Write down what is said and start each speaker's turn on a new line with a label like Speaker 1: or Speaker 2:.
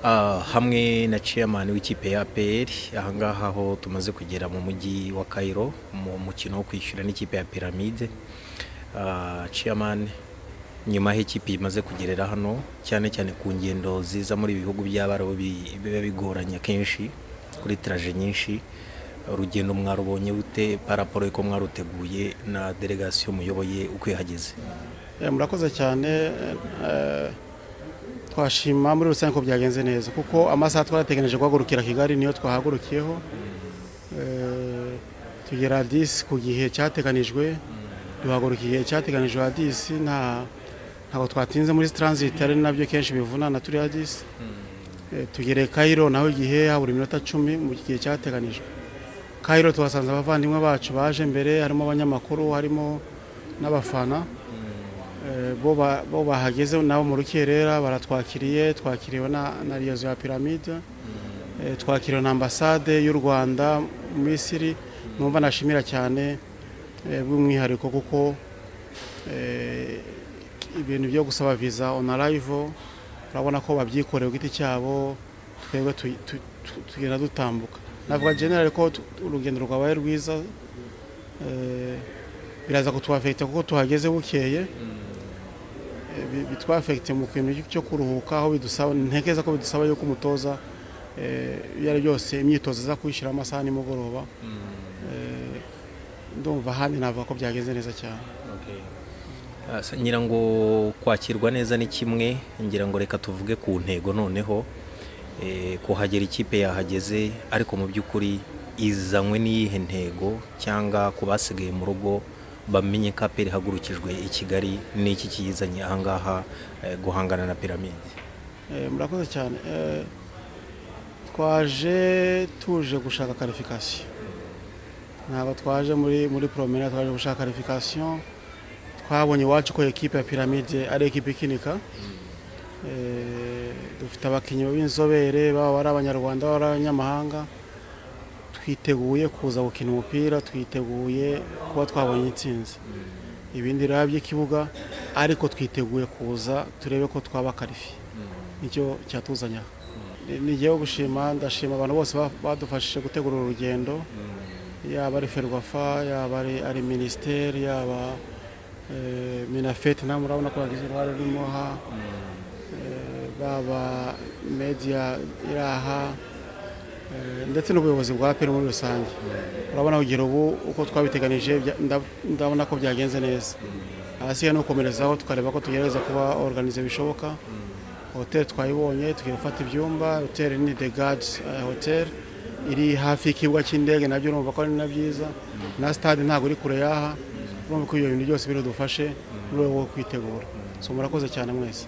Speaker 1: Hamwe na chairman w'ikipe ya APR ahangaha aho tumaze kugera mu mujyi wa Cairo mu mukino wo kwishyura n'ikipe ya Pyramide. Chairman, nyuma y'ikipe imaze kugerera hano cyane cyane ku ngendo ziza muri ibihugu by'Abarabu biba bigoranye kenshi kuri traje nyinshi, urugendo mwarubonye bute paraporo ko mwaruteguye na delegation muyoboye uko yahageze?
Speaker 2: Murakoze cyane. Twashima muri rusange ko byagenze neza kuko amasaha twarategereje guhagurukira Kigali niyo twahagurukiyeho. Tugera 10 ku gihe cyateganijwe, duhagurukiye cyateganijwe 10, ntabwo twatinze muri transit ari nabyo kenshi bivunana turi 10. Tugere Cairo naho igihe habura iminota 10 mu gihe cyateganijwe. Cairo twasanze abavandimwe bacu baje mbere, harimo abanyamakuru, harimo n'abafana. Bo bahageze nabo mu rukerera twakiriwe na Liaison ya Pyramide, twakiriwe na ambassade y'u Rwanda mu Misiri. Numva nashimira cyane bw'umwihariko kuko ibintu byo gusaba visa on arrival urabona ko babyikoreye giti cyabo, twebwe tugenda dutambuka. Navuga general ko urugendo rwabaye rwiza, biraza kutwafekta kuko tuhageze bukeye, bitwafekte mu kintu cyo kuruhuka aho bidusaba, ntekeza ko bidusaba yuko umutoza yari byose imyitozo za kwishira amasaha ni mugoroba. Ndumva handi navuga ko byagenze neza cyane.
Speaker 1: Ngira ngo kwakirwa neza ni kimwe, ngira ngo reka tuvuge ku ntego noneho. Kuhagera ikipe yahageze, ariko mu by'ukuri izanywe n'iyihe ntego cyangwa kubasigaye mu rugo bamenye ko APR hagurukijwe i Kigali n'iki kiyizanye ahangaha guhangana na Pyramide?
Speaker 2: Murakoze cyane. Twaje tuje gushaka qualification, ntabwo twaje muri promenade, twaje gushaka qualification. Twabonye iwacu ko equipe ya Pyramide ari equipe ikinika. Dufite abakinnyi b'inzobere, baba ari abanyarwanda baba ari abanyamahanga. Twiteguye kuza gukina umupira, twiteguye kuba twabonye intsinzi. Ibindi rero by'ikibuga, ariko twiteguye kuza turebe ko twaba qualifié. Nicyo cyatuzanya. Nigiye gushima, ndashima abantu bose badufashije gutegura urugendo, yaba ari Ferwafa, yaba ari ministère, yaba Minafete, namwe urabona ko bagize uruhare rurimo ha, baba media iraha, ndetse n'ubuyobozi bwa APR muri rusange. Urabona kugira ubu uko twabiteganije, ndabona ko byagenze neza. Hasigaye no gukomerezaho tukareba ko tugerageza kuba organize bishoboka. Hotel twayibonye, tugiye gufata ibyumba. Hotel ni The Guards Hotel iri hafi y'ikibuga cy'indege, nabyo urumva ko ari na byiza. Na stade ntabwo iri kure yaha. Urumva ko ibyo bintu byose biradufashe mu rwego rwo kwitegura. So murakoze cyane mwese.